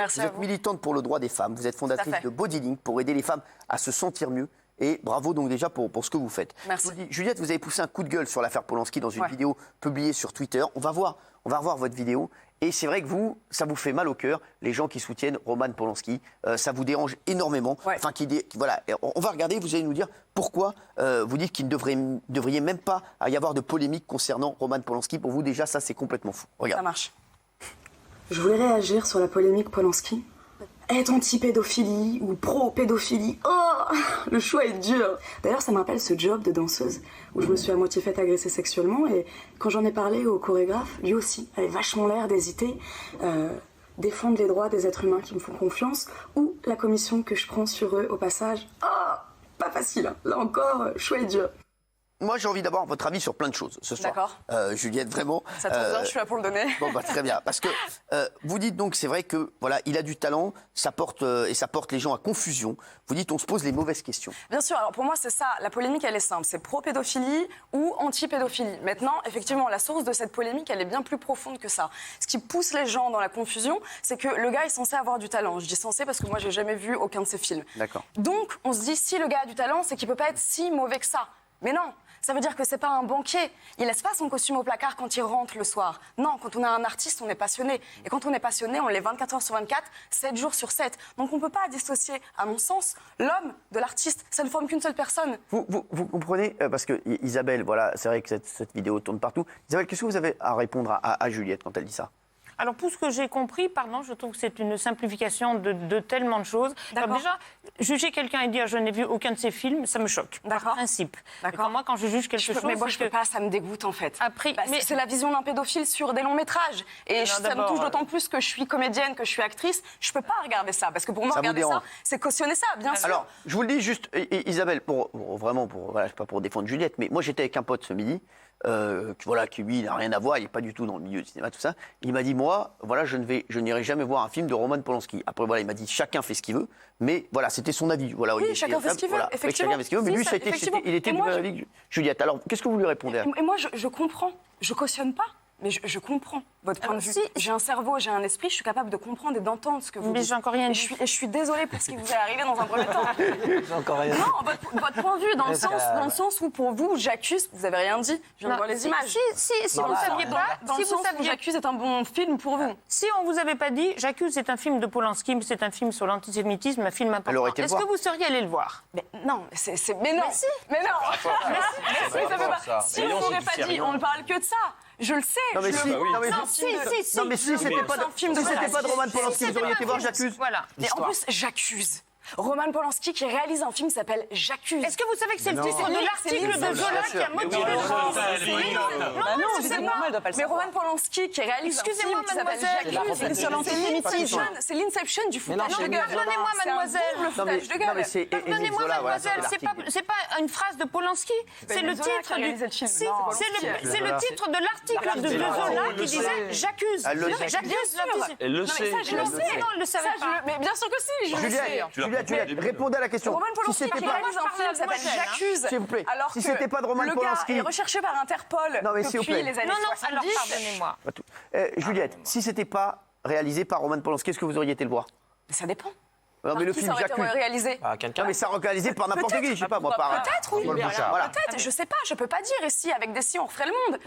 Merci vous êtes militante pour le droit des femmes, vous êtes fondatrice de Bodylink pour aider les femmes à se sentir mieux. Et bravo donc déjà pour ce que vous faites. Merci. Je vous dis, Juliette, vous avez poussé un coup de gueule sur l'affaire Polanski dans une vidéo publiée sur Twitter. On va revoir votre vidéo. Et c'est vrai que ça vous fait mal au cœur, les gens qui soutiennent Roman Polanski. Ça vous dérange énormément. Enfin, voilà. On va regarder, vous allez nous dire pourquoi vous dites qu'il ne devrait même pas y avoir de polémique concernant Roman Polanski. Pour vous, déjà, ça, c'est complètement fou. Regarde. Ça marche. Je voulais réagir sur la polémique Polanski. Être anti-pédophilie ou pro-pédophilie, oh, le choix est dur. D'ailleurs, ça me rappelle ce job de danseuse où je me suis à moitié fait agresser sexuellement et quand j'en ai parlé au chorégraphe, lui aussi avait vachement l'air d'hésiter. Défendre les droits des êtres humains qui me font confiance ou la commission que je prends sur eux au passage. Oh, pas facile, hein. Là encore, choix est dur. Moi, j'ai envie d'avoir votre avis sur plein de choses ce soir. D'accord. Juliette, vraiment. Ça tombe bien, je suis là pour le donner. Bon, bah, très bien. Parce que vous dites donc, c'est vrai que voilà, il a du talent, ça porte les gens à confusion. Vous dites, on se pose les mauvaises questions. Bien sûr. Alors pour moi, c'est ça. La polémique, elle est simple. C'est pro-pédophilie ou anti-pédophilie. Maintenant, effectivement, la source de cette polémique, elle est bien plus profonde que ça. Ce qui pousse les gens dans la confusion, c'est que le gars est censé avoir du talent. Je dis censé parce que moi, j'ai jamais vu aucun de ses films. D'accord. Donc, on se dit, si le gars a du talent, c'est qu'il peut pas être si mauvais que ça. Mais non, ça veut dire que c'est pas un banquier. Il laisse pas son costume au placard quand il rentre le soir. Non, quand on est un artiste, on est passionné. Et quand on est passionné, on l'est 24 heures sur 24, 7 jours sur 7. Donc on peut pas dissocier, à mon sens, l'homme de l'artiste. Ça ne forme qu'une seule personne. Vous comprenez, parce que Isabelle, voilà, c'est vrai que cette vidéo tourne partout. Isabelle, qu'est-ce que vous avez à répondre à Juliette quand elle dit ça ? Alors, pour ce que j'ai compris, je trouve que c'est une simplification de tellement de choses. Alors déjà, juger quelqu'un et dire je n'ai vu aucun de ses films, ça me choque, par principe. D'accord. Moi, quand je juge quelque chose... Mais moi, je peux pas, ça me dégoûte, en fait. Après, mais c'est la vision d'un pédophile sur des longs métrages. Et ça me touche d'autant plus que je suis comédienne, que je suis actrice. Je peux pas regarder ça, parce que pour moi, regarder ça, c'est cautionner ça, bien sûr. Alors, je vous le dis juste, Isabelle, voilà, pas pour défendre Juliette, mais moi, j'étais avec un pote ce midi, qui lui, il n'a rien à voir, il n'est pas du tout dans le milieu du cinéma, tout ça. Il m'a dit, moi, voilà, je n'irai jamais voir un film de Roman Polanski. Après, voilà, il m'a dit, chacun fait ce qu'il veut, mais voilà, c'était son avis. Voilà, oui, chacun fait ce qu'il veut, effectivement. Chacun fait ce qu'il veut, mais lui, il était du même avis que Juliette. Alors, qu'est-ce que vous lui répondez ? Et moi, je comprends, je cautionne pas. Mais je comprends votre point de vue. J'ai un cerveau, j'ai un esprit, je suis capable de comprendre et d'entendre ce que vous dites. Mais j'ai encore rien dit. Et je suis désolée pour ce qui vous est arrivé dans un premier temps. J'ai encore rien dit. Non, votre point de vue, dans le sens où pour vous, j'accuse, vous avez rien dit, je viens de voir les images. Si vous ne saviez pas, dans le sens où j'accuse est un bon film pour vous. Si on ne vous avait pas dit, j'accuse, c'est un film de Polanski, mais c'est un film sur l'antisémitisme, un film important. Est-ce que vous seriez allé le voir ? Mais non, mais non. Mais non. Si on n'aurait pas dit, on ne parle que de ça. Je le sais. Non mais si c'était pas de Roman Polanski, vous auriez été voir J'accuse. Voilà. Et en plus, J'accuse. Roman Polanski qui réalise un film qui s'appelle J'accuse. Est-ce que vous savez que c'est le titre de l'article de Zola qui a motivé le genre? Mais Roman Polanski qui réalise un film qui s'appelle J'accuse sur l'antisémitisme. C'est l'inception du foutage de gueule. Pardonnez-moi, mademoiselle. Le foutage de gueule. Pardonnez-moi, mademoiselle. C'est pas une phrase de Polanski. C'est le titre de l'article de Zola qui disait J'accuse. Elle le sait. Je le sais. Non, elle le savait pas. Mais bien sûr que si, je le sais. Juliette, répondez à la question. Roman Polanski qui réalise un film qui s'appelle J'accuse. S'il vous plaît. Alors si c'était pas de Roman Polanski. Le gars est recherché par Interpol depuis les années 70. Alors pardonnez-moi. Juliette, si c'était pas réalisé par Roman Polanski, est-ce que vous auriez été le voir ? Ça dépend. Non, mais le film J'accuse. Réalisé. Non, mais ça réalisé par n'importe qui, je sais pas moi. Peut-être, oui. Voilà. Peut-être, je sais pas, je peux pas dire. Et si, avec des si, on referait le monde.